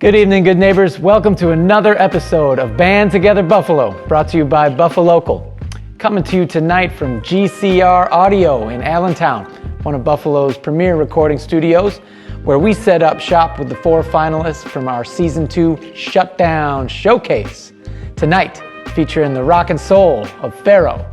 Good evening, good neighbors. Welcome to another episode of Band Together Buffalo, brought to you by Buffalocal. Coming to you tonight from GCR Audio in Allentown, one of Buffalo's premier recording studios, where we set up shop with the 4 finalists from our Season 2 Shutdown Showcase. Tonight, featuring the rock and soul of Farrow.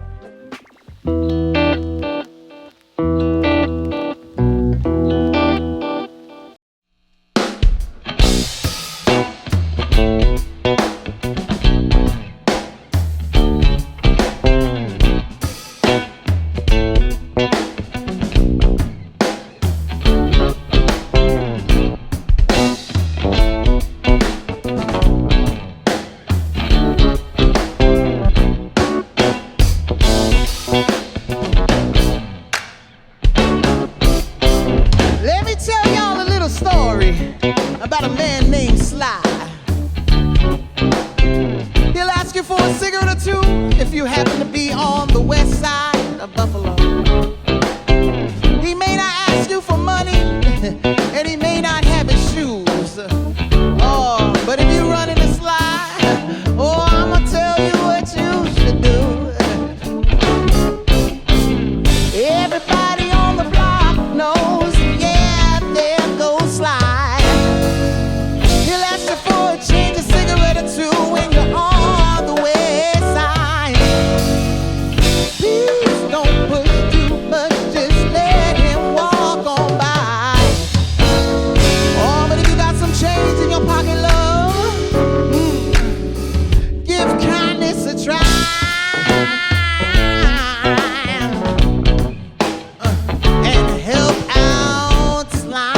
About a man named Sly. He'll ask you for a cigarette or two if you happen to be on the west side of Buffalo. He may not ask you for money, and he may not have his shoes. Oh, but if you run into Sly, oh, I'ma tell you what you should do. Everybody on the block knows, yeah, there goes Sly. Change a cigarette or two when you're on the west side. Please don't push too much, just let him walk on by. Oh, but if you got some change in your pocket, love, give kindness a try. And help out Sly.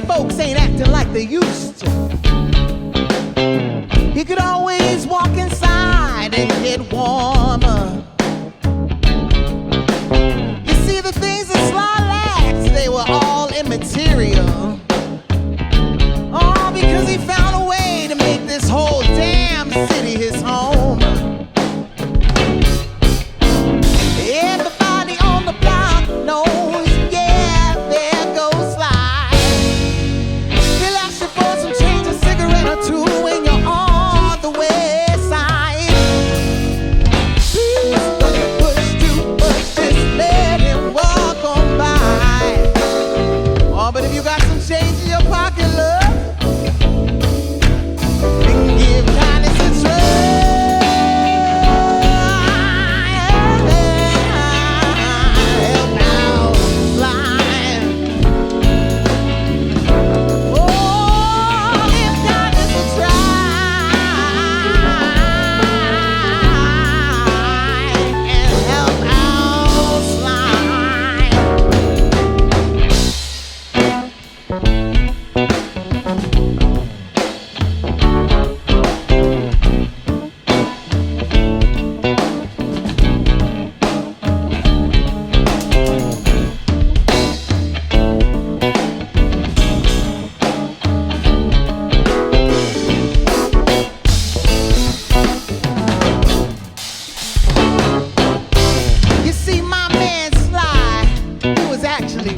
Folks ain't acting like they used to. He could always walk inside and get warmer. You see, the things that Sly lacks, they were all immaterial. Oh, because he found a way to make this whole damn city his home. Everybody on the block knows, yeah, there goes Sly. When you're on the west side, please don't push too much, just let him walk on by. Oh, but if you got some change in your pocket, love, then give kindness a try. Help out Sly.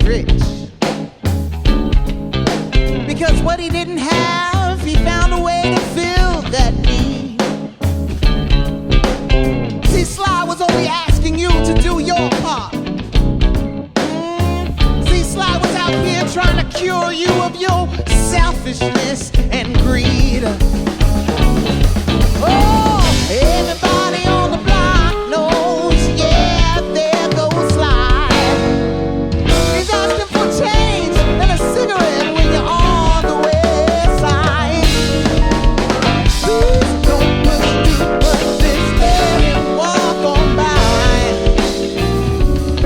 Rich, because what he didn't have, he found a way to fill that need. See, Sly was only asking you to do your part. See, Sly was out here trying to cure you of your selfishness and greed. Oh, everybody on the block knows, yeah, there goes Sly. Change and a cigarette when you're on the west side. Please don't push too much, just let him walk on by.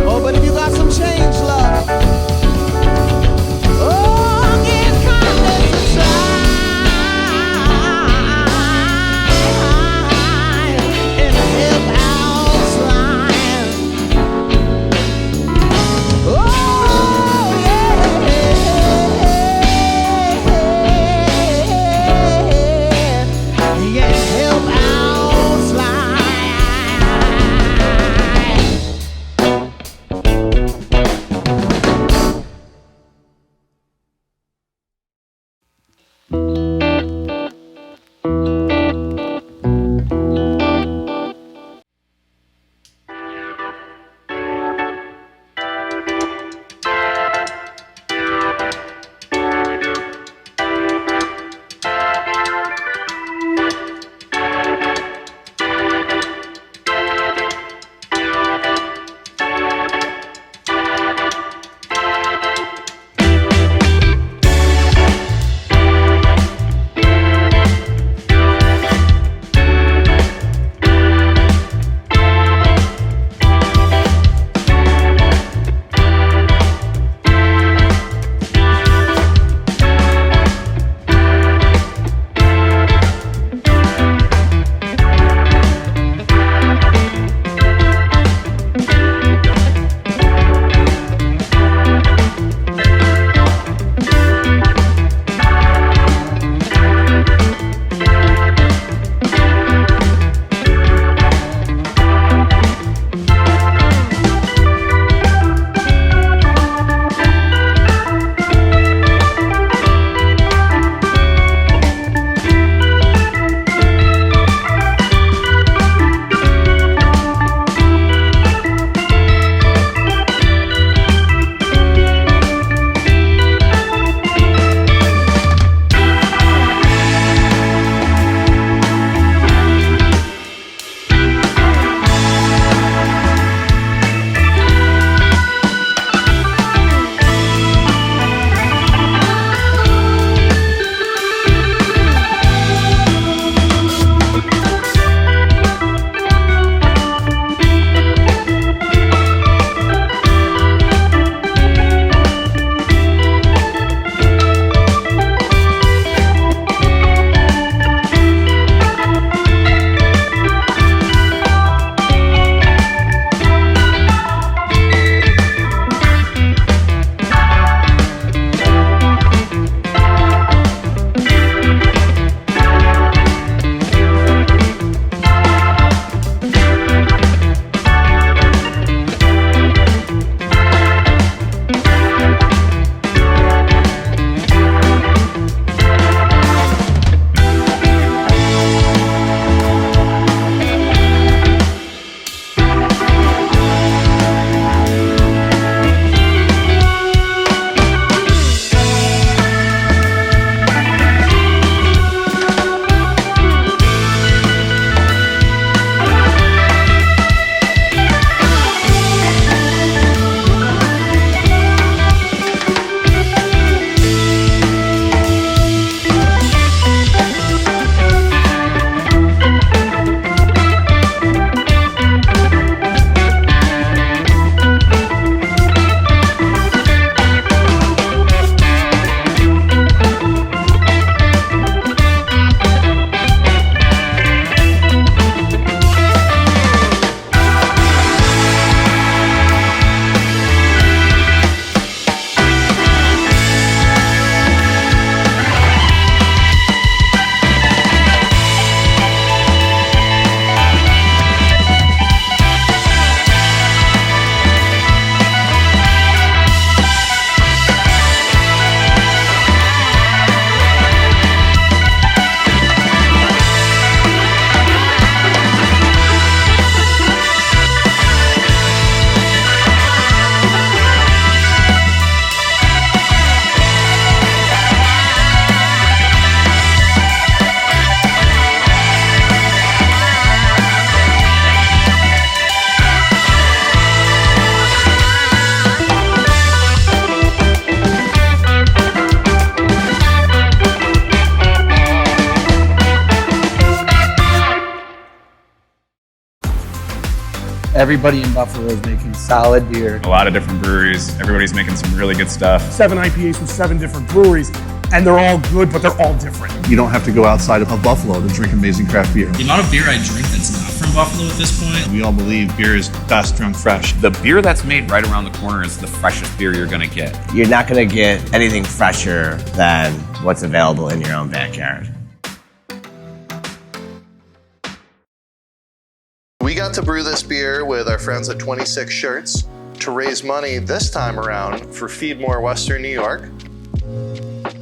Oh, but if you got some change, love, oh, give kindness a try. Everybody in Buffalo is making solid beer. A lot of different breweries. Everybody's making some really good stuff. 7 IPAs from 7 different breweries, and they're all good, but they're all different. You don't have to go outside of Buffalo to drink amazing craft beer. The amount of beer I drink that's not from Buffalo at this point. We all believe beer is best drunk fresh. The beer that's made right around the corner is the freshest beer you're gonna get. You're not gonna get anything fresher than what's available in your own backyard. We got to brew this beer with our friends at 26 Shirts to raise money this time around for Feed More Western New York.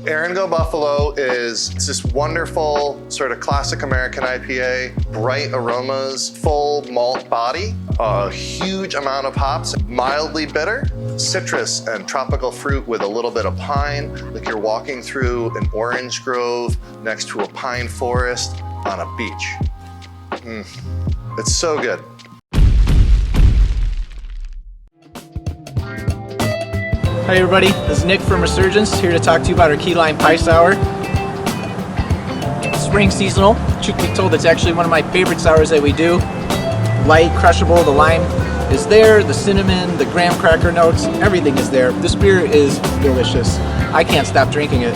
Aaron Go Buffalo is this wonderful sort of classic American IPA, bright aromas, full malt body, a huge amount of hops, mildly bitter, citrus and tropical fruit with a little bit of pine, like you're walking through an orange grove next to a pine forest on a beach. It's so good. Hi everybody, this is Nick from Resurgence, here to talk to you about our Key Lime Pie Sour. Spring seasonal. Truth be told, it's actually one of my favorite sours that we do. Light, crushable, the lime is there, the cinnamon, the graham cracker notes, everything is there. This beer is delicious. I can't stop drinking it.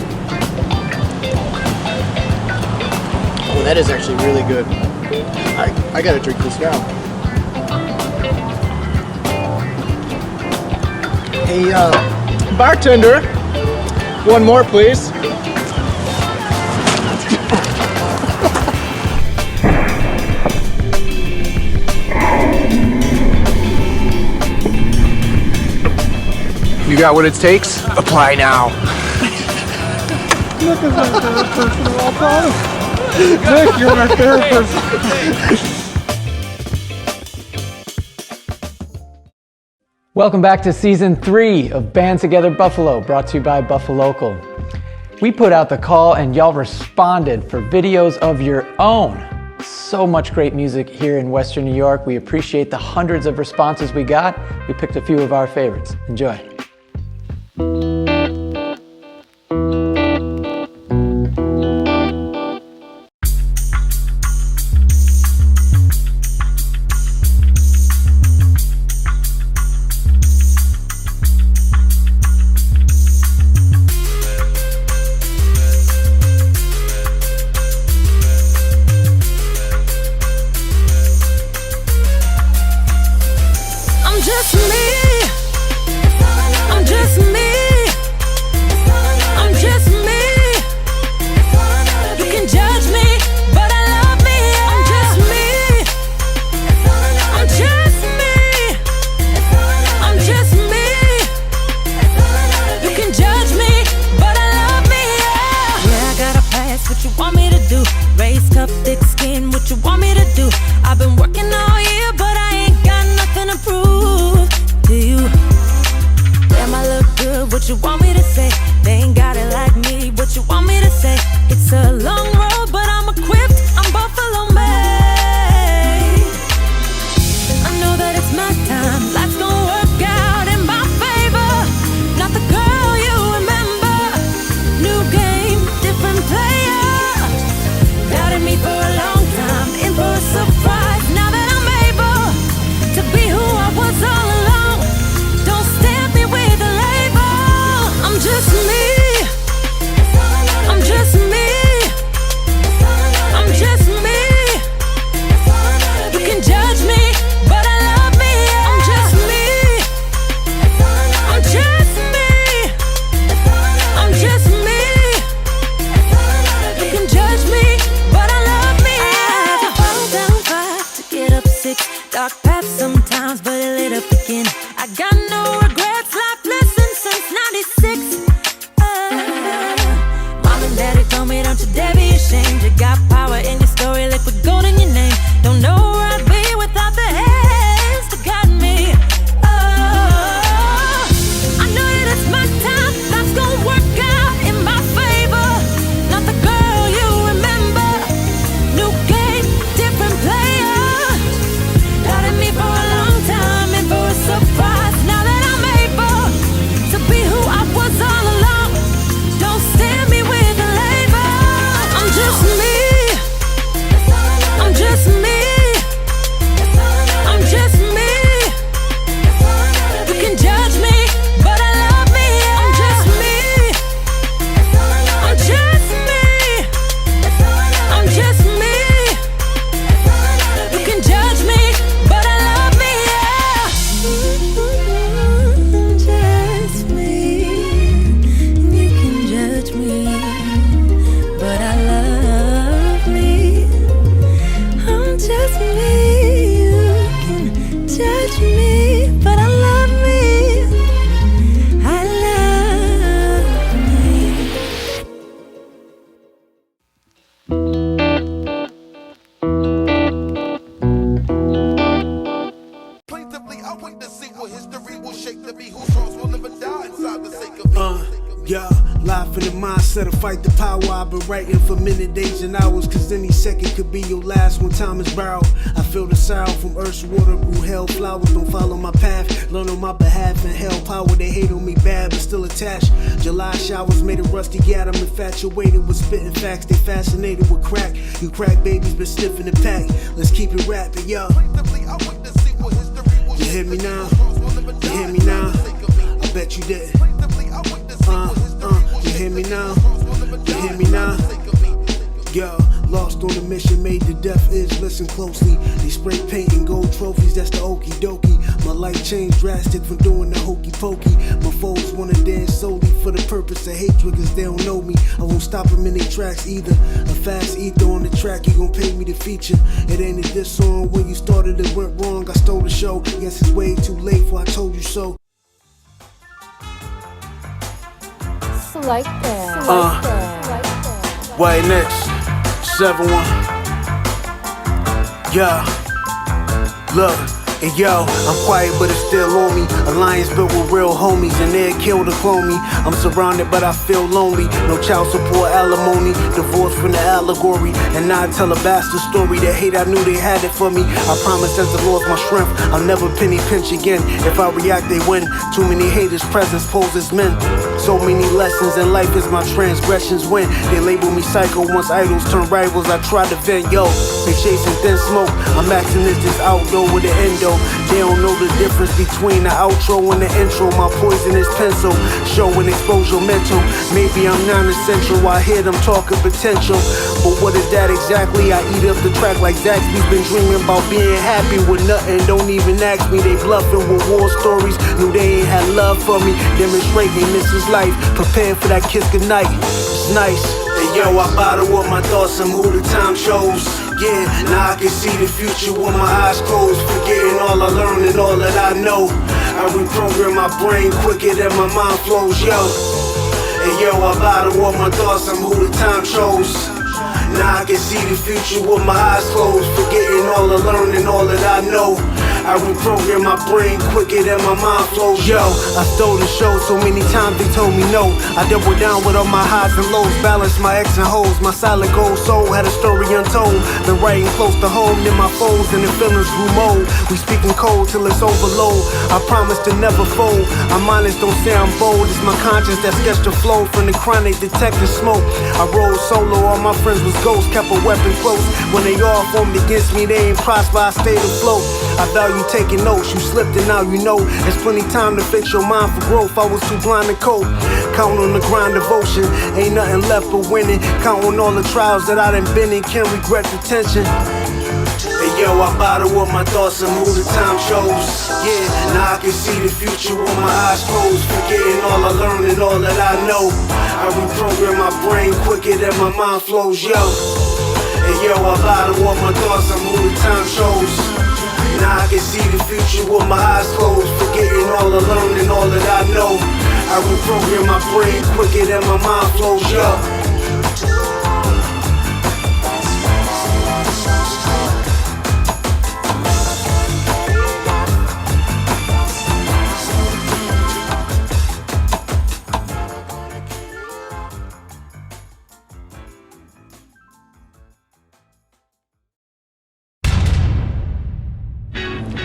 Oh, that is actually really good. I gotta drink this now. Hey, bartender, one more, please. You got what it takes? Apply now. Nick is my favorite person of all time. Nick, you're my favorite person. Welcome back to Season 3 of Band Together Buffalo, brought to you by Buffalocal. We put out the call and y'all responded for videos of your own. So much great music here in Western New York. We appreciate the hundreds of responses we got. We picked a few of our favorites. Enjoy. Just me. Live in the mindset to fight the power. I've been writing for minute, days, and hours, cause any second could be your last when time is borrowed. I feel the sorrow from earth's water, grew hell flowers. Don't follow my path, learn on my behalf, and hell power. They hate on me bad, but still attached. July showers made a rusty gat. I'm infatuated with spitting facts. They fascinated with crack. You crack babies been sniffing the pack. Let's keep it rapping, yo. You hear me now? You hear me now? I bet you did. You hear me now? You hear me now? Yo, lost on the mission, made the deaf is listen closely. They spray paint and gold trophies, that's the okie dokie. My life changed drastic from doing the hokey pokey. My foes wanna dance solely for the purpose of hatred, cause they don't know me. I won't stop them in their tracks either. A fast ether on the track, you gon' pay me to feature. It ain't a diss song, when you started it went wrong. I stole the show, guess it's way too late for I told you so. Like that. White next, 7-1. Yeah, look. And yo, I'm quiet but it's still on me. Alliance built with real homies and they'll kill to clone me. I'm surrounded but I feel lonely. No child support, alimony, divorce from the allegory. And now I tell a bastard story. That hate I knew they had it for me. I promise as the Lord's my strength, I'll never penny pinch again. If I react they win. Too many haters presence pose as men. So many lessons in life as my transgressions win. They label me psycho once idols turn rivals. I try to vent, yo. They chasing thin smoke. I'm acting as this outdoor with the endo. They don't know the difference between the outro and the intro. My poisonous pencil, showing exposure mental. Maybe I'm non-essential, I hear them talking potential. But what is that exactly? I eat up the track like Zaxby's been dreaming about being happy with nothing. Don't even ask me, they bluffing with war stories. Knew they ain't had love for me. Demonstrate they miss his life. Preparing for that kiss goodnight. It's nice. And yo, I bottle up my thoughts and who the time chose. Yeah, now I can see the future with my eyes closed. Forgetting all I learned and all that I know. I reprogram my brain quicker than my mind flows, yo. And yo, I bottle up my thoughts, I'm who the time chose. Now I can see the future with my eyes closed. Forgetting all I learned and all that I know. I reprogram my brain quicker than my mind flows, yo. I stole the show so many times they told me no. I doubled down with all my highs and lows. Balanced my X and hoes. My solid gold soul had a story untold. Been writing close to home, then my foes and the feelings grew mold. We speaking cold till it's overload. I promise to never fold. I'm honest, don't say I'm bold. It's my conscience that sketched the flow from the chronic detecting smoke. I rolled solo, all my friends was ghosts. Kept a weapon close. When they all formed against me, they ain't prosper, I stayed afloat. I value taking notes, you slipped and now you know. There's plenty time to fix your mind for growth. I was too blind to cope. Count on the grind devotion, ain't nothing left but winning. Count on all the trials that I done been in, can't regret the tension. Hey yo, I bottle up my thoughts and who the time shows. Yeah, now I can see the future with my eyes closed. Forgetting all I learned and all that I know. I reprogram my brain quicker than my mind flows, yo. Hey yo, I bottle up my thoughts and who the time shows. Now I can see the future with my eyes closed. Forgetting all I learned and all that I know. I reprogram my brain quicker than my mind flows, yo.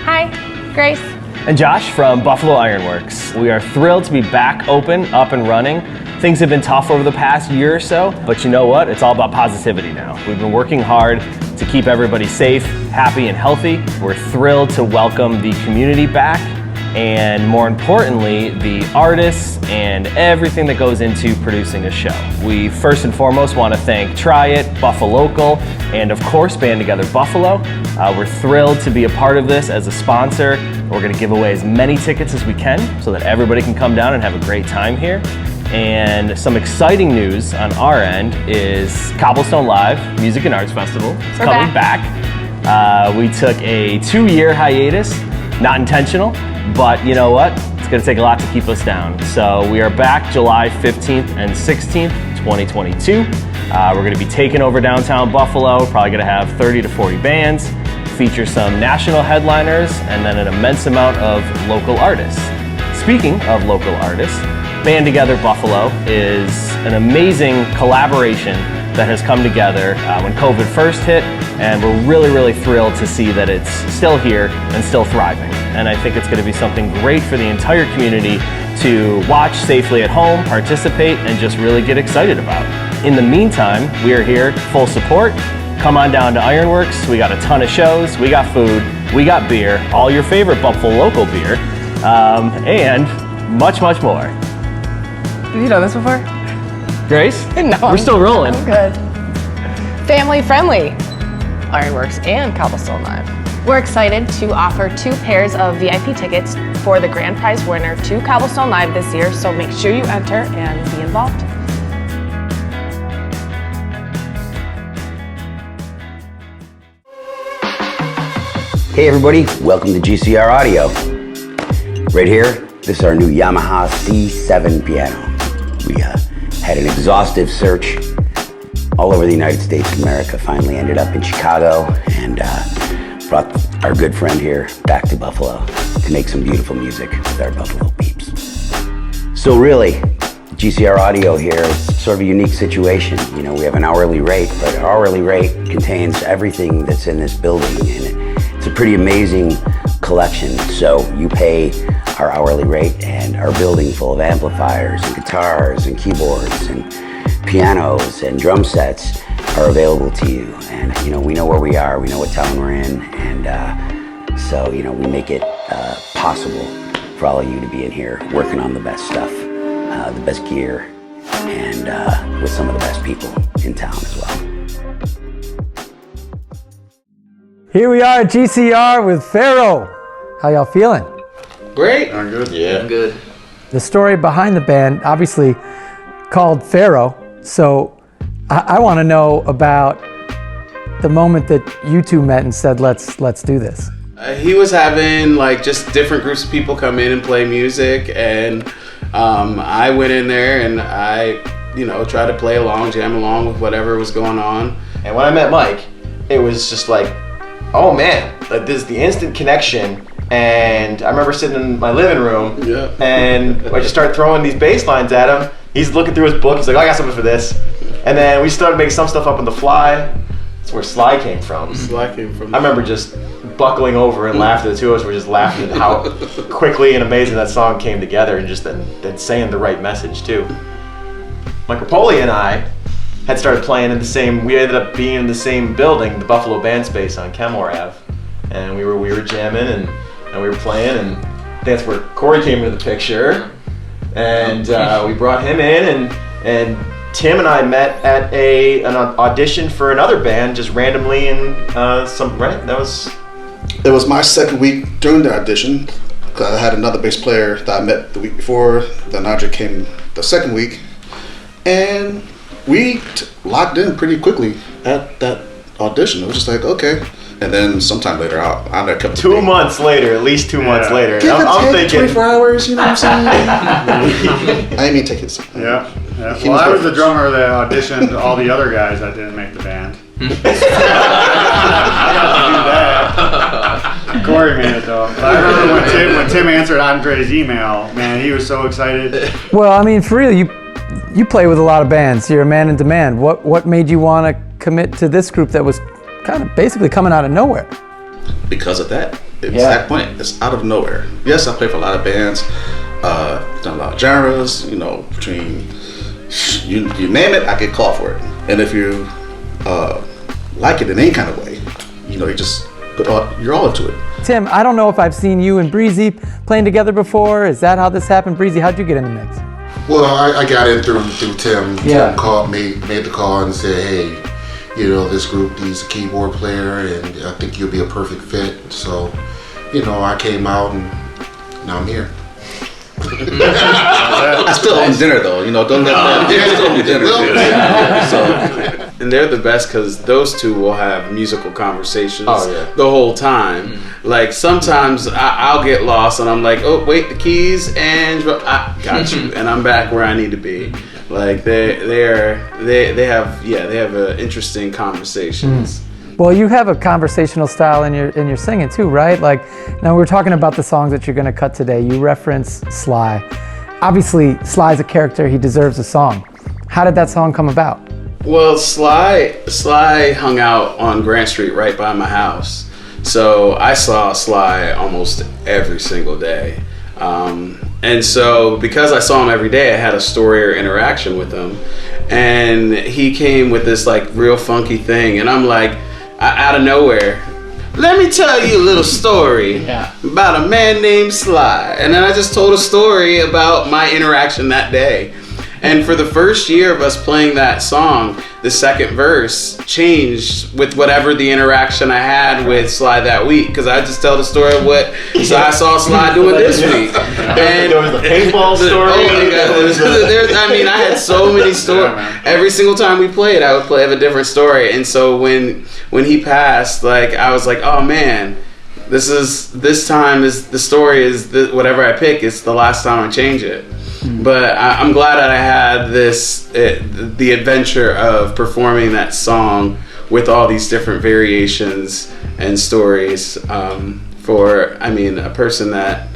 Hi, Grace. And Josh from Buffalo Ironworks. We are thrilled to be back open, up and running. Things have been tough over the past year or so, but you know what? It's all about positivity now. We've been working hard to keep everybody safe, happy, and healthy. We're thrilled to welcome the community back, and more importantly, the artists and everything that goes into producing a show. We first and foremost want to thank Try It, Buffalocal, and of course Band Together Buffalo. We're thrilled to be a part of this as a sponsor. We're going to give away as many tickets as we can so that everybody can come down and have a great time here. And some exciting news on our end is Cobblestone Live Music and Arts Festival is coming back. We took a 2-year hiatus, not intentional, but you know what? It's going to take a lot to keep us down. So we are back July 15th and 16th, 2022. We're going to be taking over downtown Buffalo, probably going to have 30 to 40 bands, feature some national headliners, and then an immense amount of local artists. Speaking of local artists, Band Together Buffalo is an amazing collaboration that has come together when COVID first hit, and we're really, really thrilled to see that it's still here and still thriving. And I think it's going to be something great for the entire community to watch safely at home, participate, and just really get excited about. In the meantime, we are here, full support. Come on down to Ironworks. We got a ton of shows, we got food, we got beer, all your favorite Buffalocal beer, and much, much more. Have you done this before? Grace? No. We're still rolling. I'm good. Family friendly. Ironworks and Cobblestone Live. We're excited to offer 2 pairs of VIP tickets for the grand prize winner to Cobblestone Live this year, so make sure you enter and be involved. Hey everybody, welcome to GCR Audio. Right here, this is our new Yamaha C7 piano. We had an exhaustive search all over the United States of America, finally ended up in Chicago, and brought our good friend here back to Buffalo to make some beautiful music with our Buffalo peeps. So really, GCR Audio here is sort of a unique situation. You know, we have an hourly rate, but our hourly rate contains everything that's in this building, and it's a pretty amazing collection. So you pay our hourly rate, and our building full of amplifiers and guitars and keyboards and pianos and drum sets are available to you. And you know, we know where we are, we know what town we're in, and so you know, we make it possible for all of you to be in here working on the best stuff, the best gear, and with some of the best people in town as well. Here we are at GCR with Farrow. How y'all feeling? Great. I'm good. Yeah. I'm good. The story behind the band, obviously called Farrow. So I want to know about the moment that you two met and said, let's do this. He was having like just different groups of people come in and play music, and I went in there and I, tried to play along, jam along with whatever was going on. And when I met Mike, it was just like, oh man, like this is the instant connection. And I remember sitting in my living room, and I just started throwing these bass lines at him. He's looking through his book. He's like, oh, I got something for this. And then we started making some stuff up on the fly. That's where Sly came from. Sly came from. I remember just buckling over and laughing. The two of us were just laughing at how quickly and amazing that song came together, and just then saying the right message too. Mike Rapoli and I had started playing in the same. We ended up being in the same building, the Buffalo Band Space on Kenmore Ave, and we were jamming and we were playing, and that's where Corey came into the picture, and we brought him in, and Tim and I met at an audition for another band just randomly in It was my second week during the audition. I had another bass player that I met the week before. Then Audrey came the second week, and we locked in pretty quickly at that audition. It was just like, okay. And then sometime later, I kept 2 months later, at least 2 months later. I'm thinking 24 hours, you know what I'm saying? I didn't mean take it. Yeah. Well, I was the drummer that auditioned all the other guys that didn't make the band. I got to do that. Corey made it though. But I remember when Tim answered Andre's email, man, he was so excited. Well, I mean, for real, you play with a lot of bands. You're a man in demand. What made you want to commit to this group that was kind of basically coming out of nowhere? Because of that exact point. It's out of nowhere. Yes, I play for a lot of bands, done a lot of genres, between you name it, I get called for it. And if you like it in any kind of way, you just you're all into it. Tim, I don't know if I've seen you and Breezy playing together before. Is that how this happened? Breezy, how'd you get in the mix? Well, I got in through Tim. Tim called me, made the call and said, hey, this group needs a keyboard player, and I think you'll be a perfect fit. So, I came out, and now I'm here. I still own dinner though, don't let that. Still own dinner. And they're the best because those two will have musical conversations the whole time. Like sometimes I'll get lost and I'm like, oh wait, the keys, and I got you, and I'm back where I need to be. Like they have interesting conversations. Well, you have a conversational style in your singing too, right? Like now we're talking about the songs that you're going to cut today. You reference Sly, Obviously, Sly's a character, he deserves a song. How did that song come about? Well, Sly hung out on Grant Street right by my house. So I saw Sly almost every single day. And so because I saw him every day, I had a story or interaction with him. And he came with this like real funky thing. And I'm like, out of nowhere, let me tell you a little story about a man named Sly. And then I just told a story about my interaction that day. And for the first year of us playing that song, the second verse changed with whatever the interaction I had with Sly that week. Because I just tell the story of what I saw Sly doing this week. And there was the paintball story. I had so many stories. Every single time we played, I would have a different story. And so when he passed, like I was like, oh man, this time is the story is whatever I pick. It's the last time I change it. But I'm glad that I had the adventure of performing that song with all these different variations and stories for a person that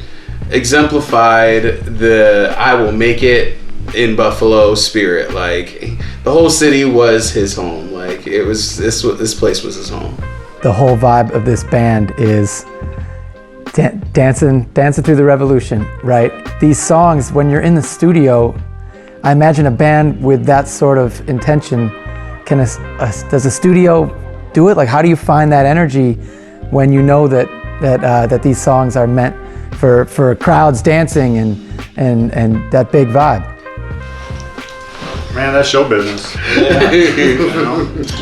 exemplified the I will make it in Buffalo spirit. Like the whole city was his home. Like it was this place was his home. The whole vibe of this band is dancing through the revolution, right? These songs, when you're in the studio, I imagine a band with that sort of intention, does a studio do it? Like, how do you find that energy when you know that these songs are meant for crowds dancing and that big vibe? Man, that's show business.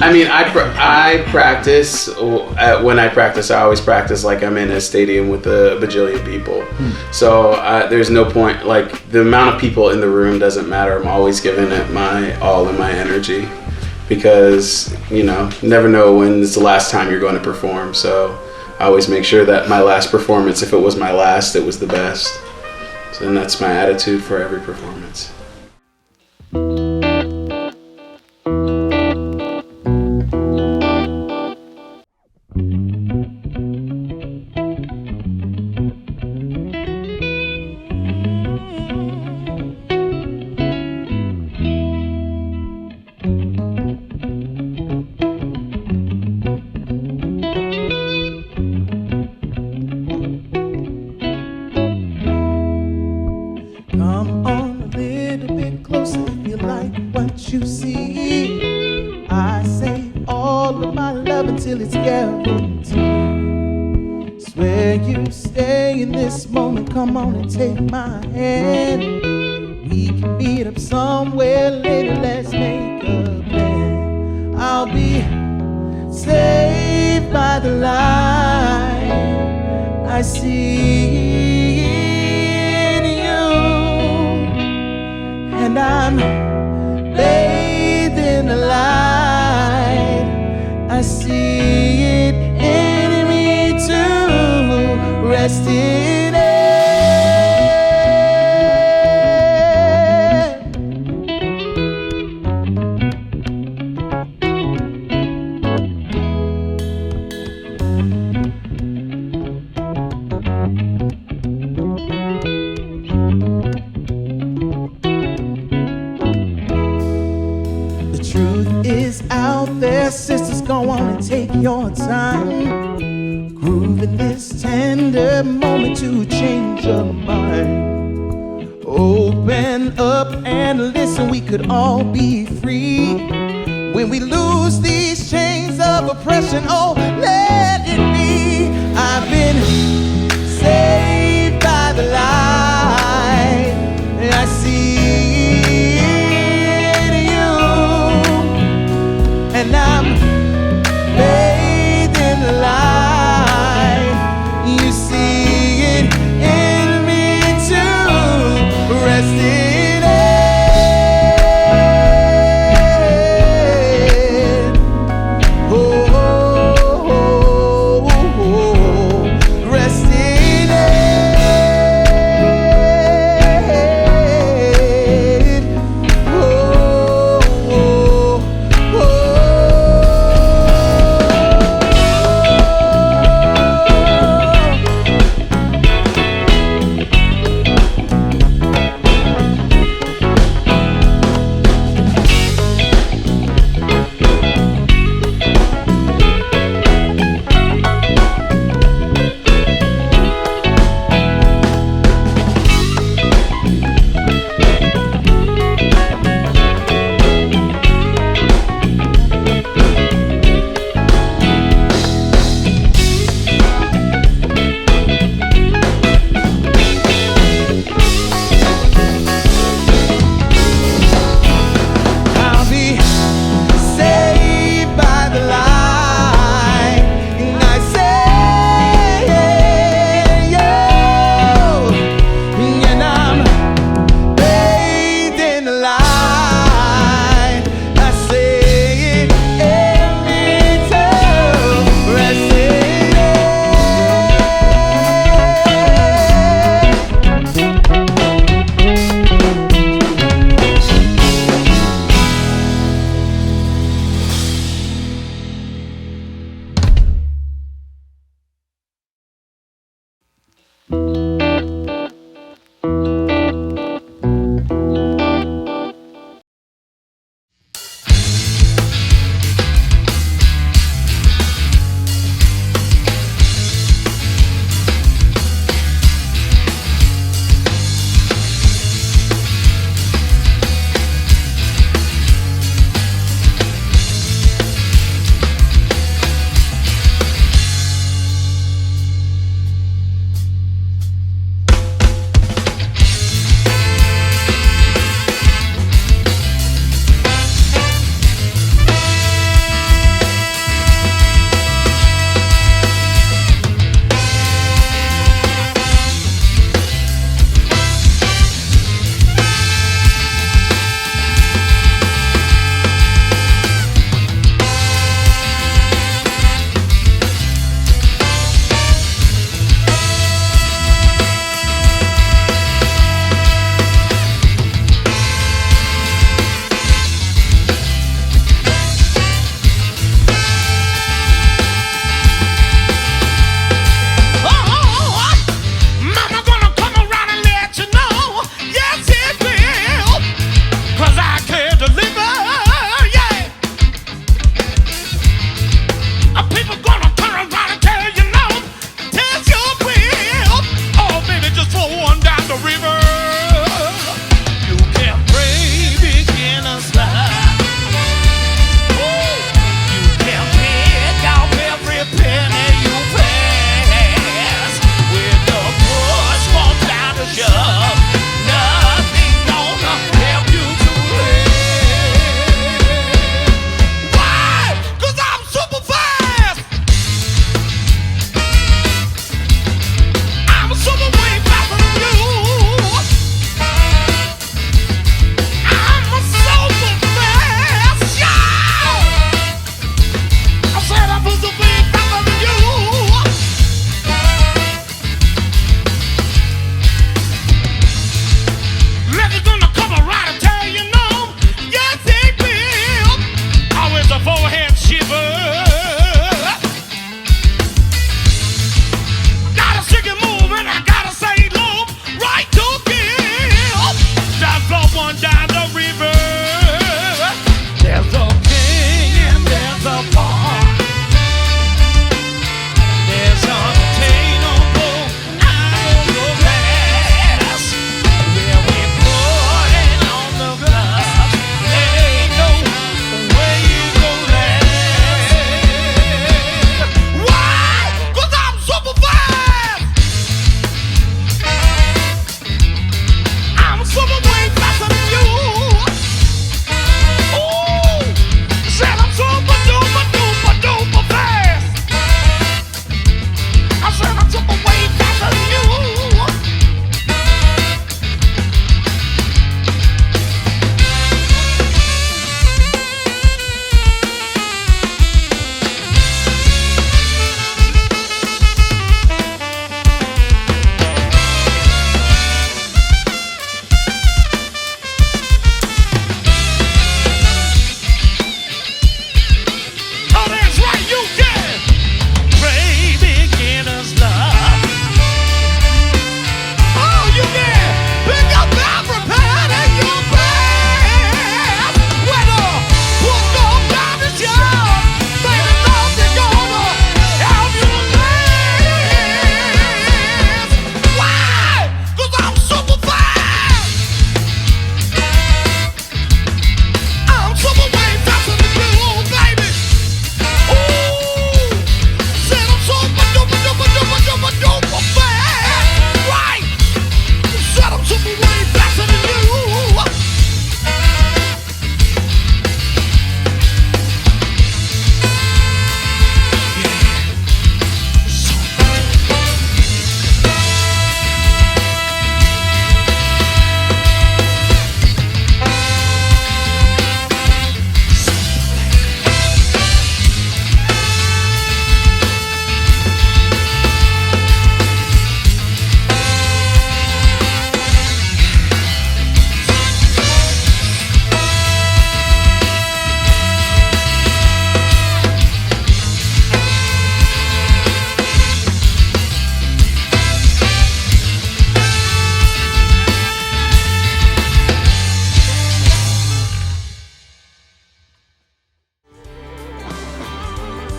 I practice. When I practice, I always practice like I'm in a stadium with a bajillion people. So there's no point. Like the amount of people in the room doesn't matter. I'm always giving it my all and my energy because you never know when it's the last time you're going to perform. So I always make sure that my last performance, if it was my last, it was the best. So and that's my attitude for every performance. Come on a little bit closer if you like what you see. I say all of my love until it's guaranteed. Swear you stay in this moment. Come on and take my hand. We can meet up somewhere later. Let's make a plan. I'll be saved by the light I see in you, and I'm bathed in the light. I see it in me too. Rest in it. The truth is out there, sisters, go on and take your time. Groove in this tender moment to change your mind. Open up and listen, we could all be free. When we lose these chains of oppression, oh, let it be. I've been saved by the light I see in you, and I'm bathed in the light. You see it in me too. Rest in it. Oh, oh, oh,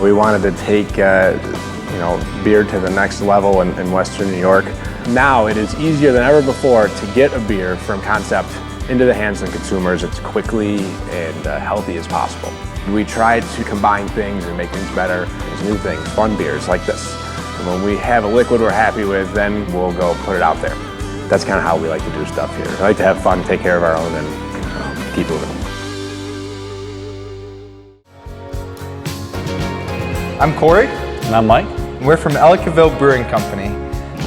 We wanted to take beer to the next level in Western New York. Now it is easier than ever before to get a beer from concept into the hands of consumers as quickly and healthy as possible. We try to combine things and make things better, as new things, fun beers like this. And when we have a liquid we're happy with, then we'll go put it out there. That's kind of how we like to do stuff here. I like to have fun, take care of our own, and keep moving. I'm Corey. And I'm Mike. We're from Ellicottville Brewing Company.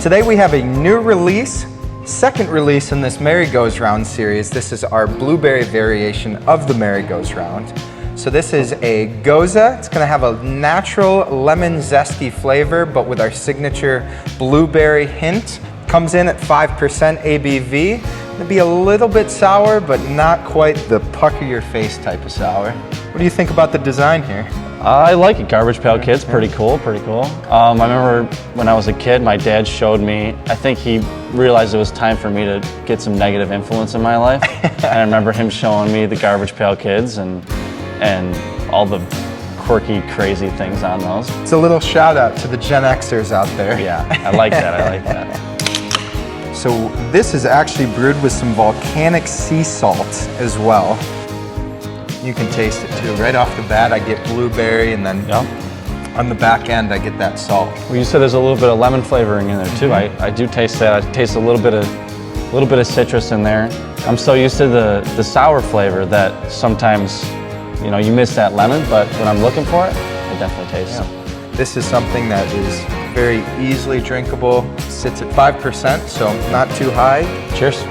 Today we have a new release, second release in this Merry Goes Round series. This is our blueberry variation of the Merry Goes Round. So this is a Goza. It's gonna have a natural lemon zesty flavor, but with our signature blueberry hint. Comes in at 5% ABV. It'll be a little bit sour, but not quite the pucker your face type of sour. What do you think about the design here? I like it. Garbage Pail Kid's pretty cool, pretty cool. I remember when I was a kid, my dad showed me, I think he realized it was time for me to get some negative influence in my life. And I remember him showing me the Garbage Pail Kids and all the quirky, crazy things on those. It's a little shout out to the Gen Xers out there. Yeah, I like that, I like that. So this is actually brewed with some volcanic sea salt as well. You can taste it too. Right off the bat, I get blueberry, and then on the back end, I get that salt. Well, you said there's a little bit of lemon flavoring in there too. I do taste that. I taste a little bit of citrus in there. I'm so used to the sour flavor that sometimes, you miss that lemon, but when I'm looking for it, I definitely taste it. This is something that is very easily drinkable. Sits at 5%, so not too high. Cheers.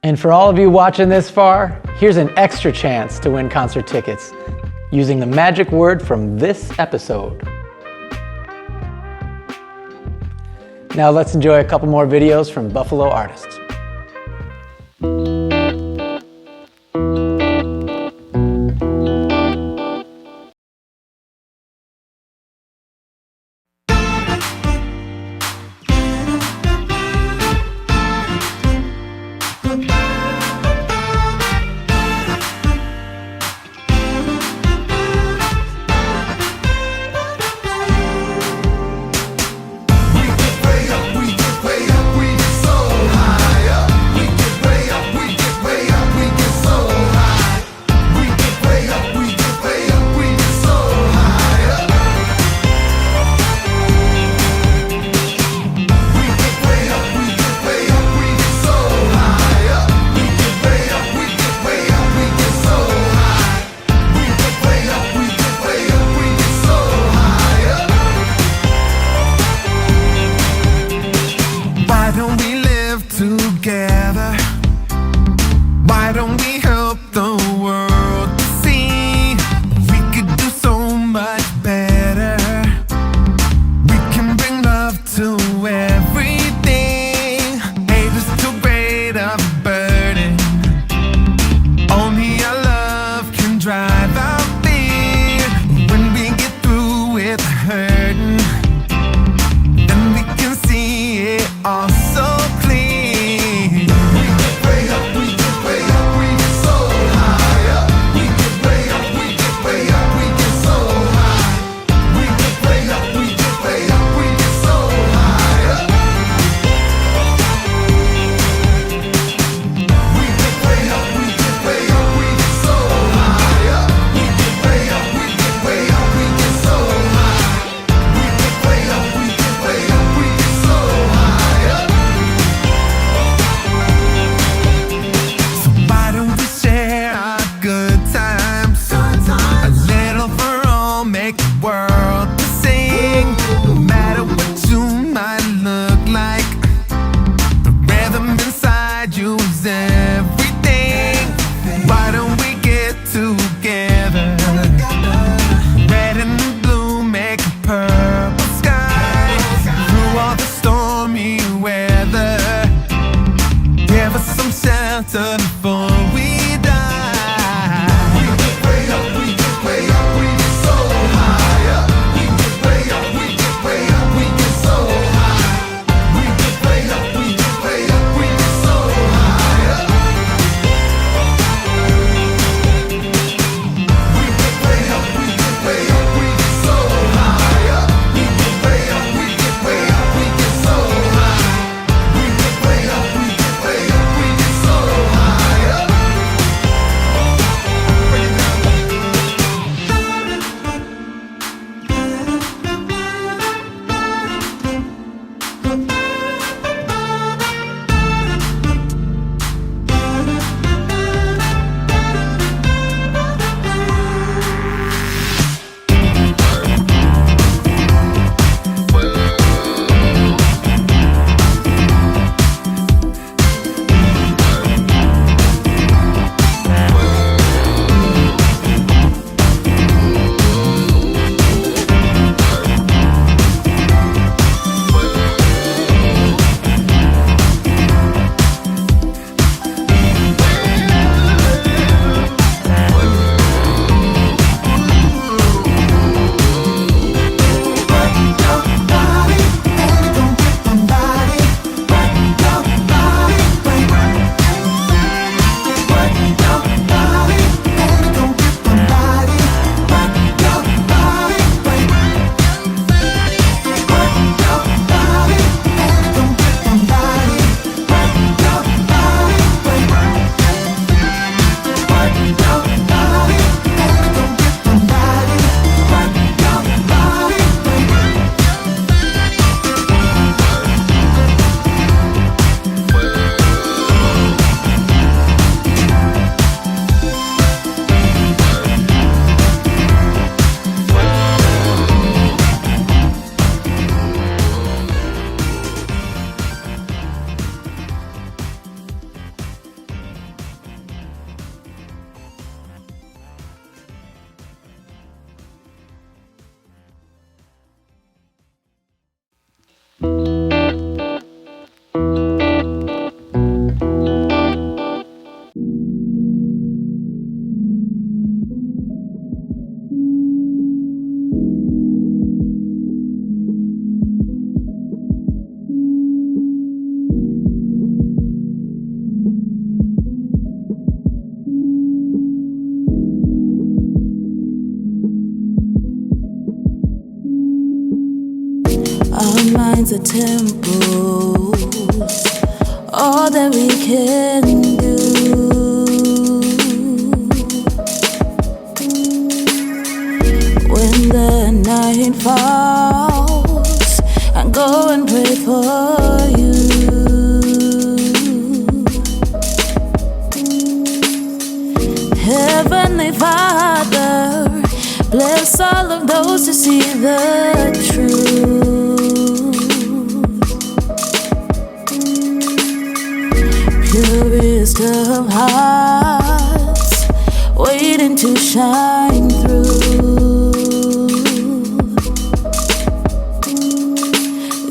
And for all of you watching this far, here's an extra chance to win concert tickets using the magic word from this episode. Now let's enjoy a couple more videos from Buffalo artists. High. shrines and temples, all that we can do. When the night falls, I go and pray for you. Heavenly Father, bless all of those who see the truth. Purest of hearts, waiting to shine through.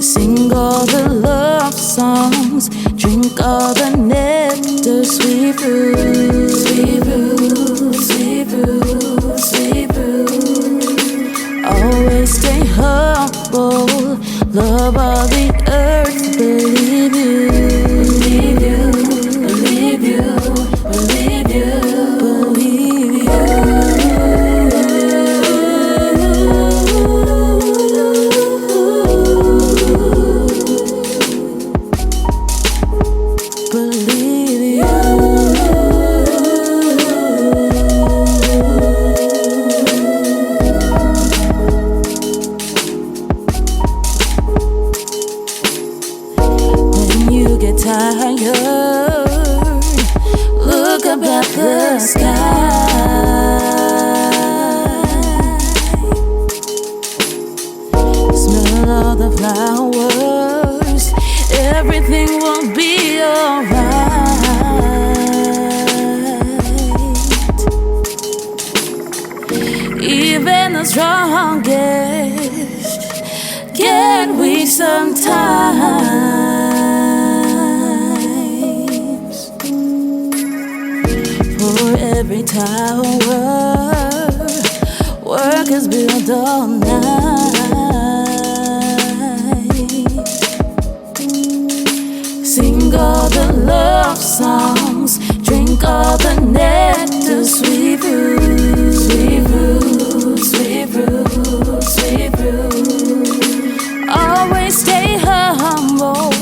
Sing all the love songs, drink all the nectar, sweet brew, sweet brew, sweet brew, sweet brew. Always stay humble, love all the earth, believe you, believe you, believe you, believe you, believe you. Look up at the sky. Smell all the flowers. Everything will be alright. Even the strongest get weak sometimes. For every tower, workers build all night. Sing all the love songs, drink all the nectar, sweet brew, sweet brew, sweet brew, sweet brew. Always stay humble,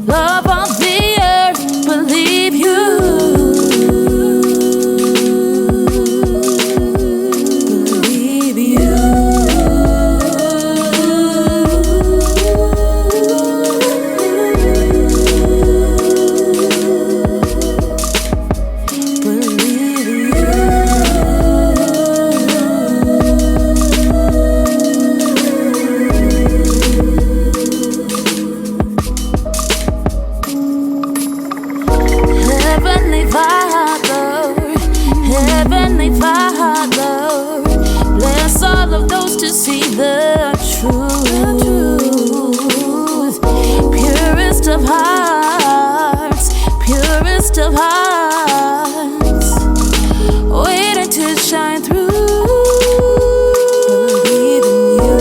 love all the earth, believe you. Heavenly Father, bless all of those to see the truth. Purest of hearts, purest of hearts, waiting to shine through. Believe in you.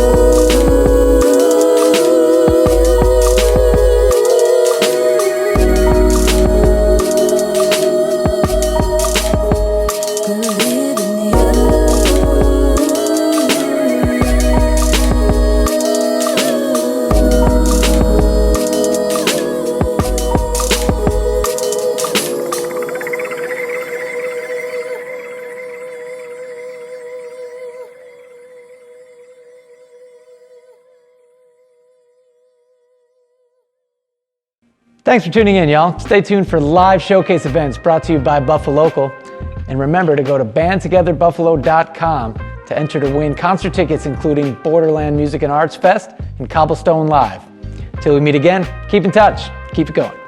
Thanks for tuning in, y'all. Stay tuned for live showcase events brought to you by Buffalocal. And remember to go to bandtogetherbuffalo.com to enter to win concert tickets including Borderland Music and Arts Fest and Cobblestone Live. Till we meet again, keep in touch. Keep it going.